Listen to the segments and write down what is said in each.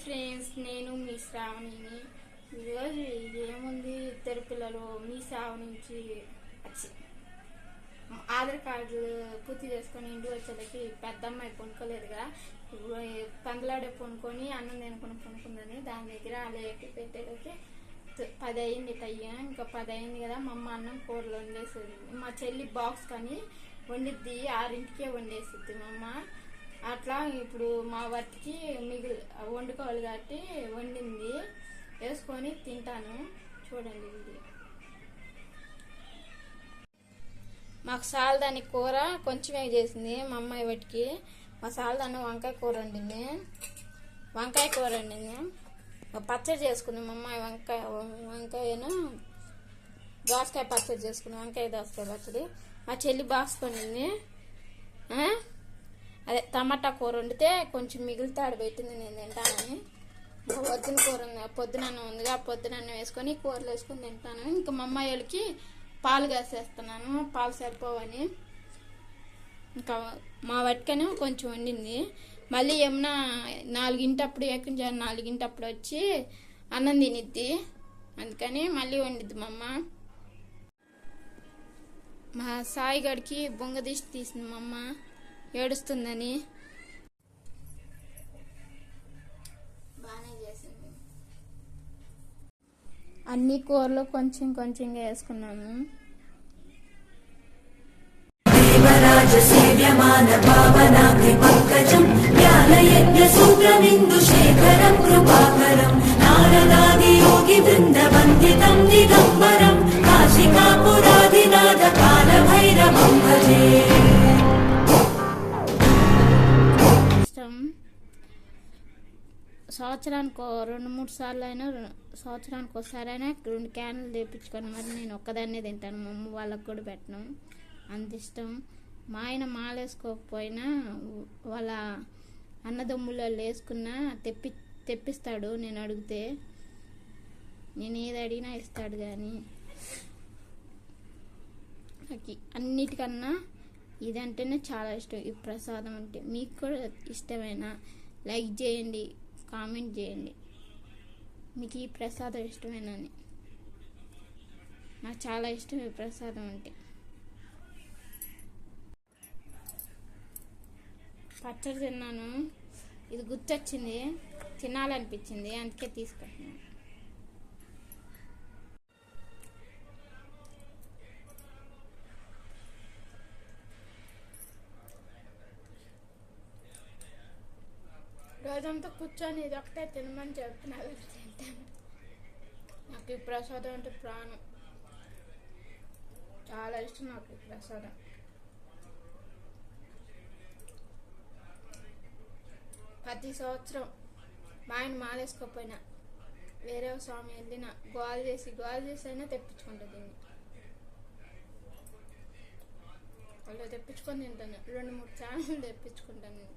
Friends, నేను మీ శ్రావణిని. ఈరోజు ఏముంది, ఇద్దరు పిల్లలు మీ శ్రావణి నుంచి ఆధార్ కార్డులు పూర్తి చేసుకొని ఇంటికి వచ్చేసరికి పెద్ద అమ్మాయి కొనుక్కోలేదుగా, పందలాడే కొనుక్కొని అన్నం తినుకొని కొనుక్కుందని దాని దగ్గర అలా ఎక్కి పెట్టేటకి 10 అయింది టైం. ఇంకా 10 అయింది కదా, మా అమ్మ అన్నం కూరలు వండేసేది. మా చెల్లి బాక్స్ కానీ వండిద్ది, 6ంటికే వండేసిద్ది మా అమ్మ. అట్లా ఇప్పుడు మా వాటికి వండుకోవాలి కాబట్టి వండింది, వేసుకొని తింటాను. చూడండి ఇది. మాకు సాలదాని కూర కొంచెమే చేసింది మా అమ్మాయి వాటికి. మా సాలదాన్ని వంకాయ కూర వండింది, పచ్చడి చేసుకుంది మా అమ్మాయి. వంకాయను దోసకాయ పచ్చడి చేసుకుంది, వంకాయ దోసకాయ పచ్చడి. మా చెల్లి బాక్స్ కొనింది. అదే టమాటా కూర వండితే కొంచెం మిగిలితే ఆడబెట్టింది, నేను తింటానని. పొద్దున కూర పొద్దునన్నం ఉందిగా, పొద్దునన్నం వేసుకొని కూరలు వేసుకొని తింటాను. ఇంకా మా అమ్మాయి వాళ్ళకి పాలు కాసేస్తున్నాను, పాలు సరిపోవని. ఇంకా మా వటికను కొంచెం వండింది. మళ్ళీ ఏమన్నా 4ంటప్పుడు 4ంటప్పుడు వచ్చి అన్నం తినిద్ది, అందుకని మళ్ళీ వండిద్ది మా అమ్మ. మా సాయిగడికి బొంగదీసి తీసింది మా అమ్మ, ఏడుస్తుందని. బాగానే చేసింది. అన్ని కూరలు కొంచెం కొంచెంగా వేసుకున్నాము. సంవత్సరానికి 2-3 సార్లు అయినా, సంవత్సరానికి ఒకసారైనా 2 క్యాన్లు తెప్పించుకొని మరి నేను ఒక్కదాన్నే తింటాను. మా అమ్మ వాళ్ళకు కూడా పెట్టను, అంత ఇష్టం. మా ఆయన మాలేసుకోకపోయినా వాళ్ళ అన్నదమ్ముళ్ళు వేసుకున్నా తెప్పిస్తాడు నేను అడిగితే. నేను ఏది అడిగినా ఇస్తాడు. కానీ నాకు అన్నిటికన్నా ఇదంటేనే చాలా ఇష్టం, ఈ ప్రసాదం అంటే. మీకు కూడా ఇష్టమైనా లైక్ చేయండి, కామెంట్ చేయండి మీకు ఈ ప్రసాదం ఇష్టమేనని. నాకు చాలా ఇష్టం ఈ ప్రసాదం అంటే. పచ్చడి తిన్నాను, ఇది గుర్తొచ్చింది, తినాలనిపించింది, అందుకే తీసుకుంటున్నాను. రోజంతా కూర్చొని ఇది ఒకటే తినమని చెప్తున్నారు, తింటాను. నాకు ఈ ప్రసాదం అంటే ప్రాణం, చాలా ఇష్టం నాకు ఈ ప్రసాదం. ప్రతి సంవత్సరం మా ఆయన మాలేసుకోకపోయినా వేరే స్వామి వెళ్ళిన గోల్ చేసి అయినా తెప్పించుకుంటుంది దీన్ని. వాళ్ళు తెప్పించుకొని తింటాను, 2-3 ఛానల్ తెప్పించుకుంటాను నేను.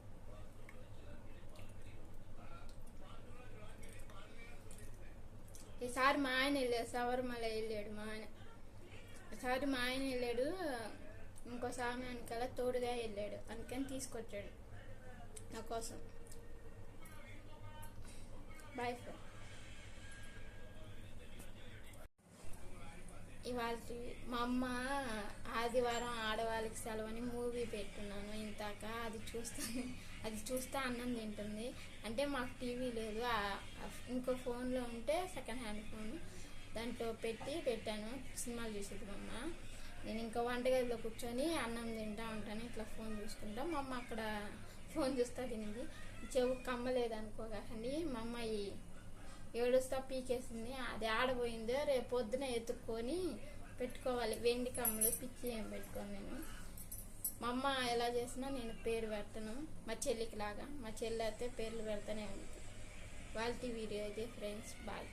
ఈసారి మా ఆయన వెళ్ళాడు, శబరిమల వెళ్ళాడు మా ఆయన. ఈసారి మా ఆయన వెళ్ళాడు, ఇంకో స్వామి వెనకాల తోడుగా వెళ్ళాడు, అందుకని తీసుకొచ్చాడు నా కోసం. Boy friend. ఇవాళ మా అమ్మ ఆదివారం ఆడవాళ్ళకి సెలవని మూవీ పెట్టున్నాను ఇంతాక, అది చూస్తా అన్నం తింటుంది. అంటే మాకు టీవీ లేదు, ఇంకో ఫోన్లో ఉంటే సెకండ్ హ్యాండ్ ఫోన్, దాంట్లో పెట్టాను, సినిమాలు చూసేది మా అమ్మ. నేను ఇంకా వంటగదిలో కూర్చొని అన్నం తింటా ఉంటాను, ఇట్లా ఫోన్ చూసుకుంటా. మా అమ్మ అక్కడ ఫోన్ చూస్తా తినింది. చెవు కమ్మలేదు అనుకోకండి, మా అమ్మాయి ఏడుస్తా పీకేసింది. అది ఆడబోయిందో రేపు పొద్దున ఎత్తుక్కొని పెట్టుకోవాలి, వెండి కమ్మలు. పిచ్చి ఏం పెట్టుకోను నేను. మా అమ్మ ఎలా చేసినా నేను పేరు పెట్టను, మా చెల్లికి లాగా. మా చెల్లి అయితే పేర్లు పెడతానే ఉంది. వాళ్ళ వీడియో అయితే ఫ్రెండ్స్, బాయ్.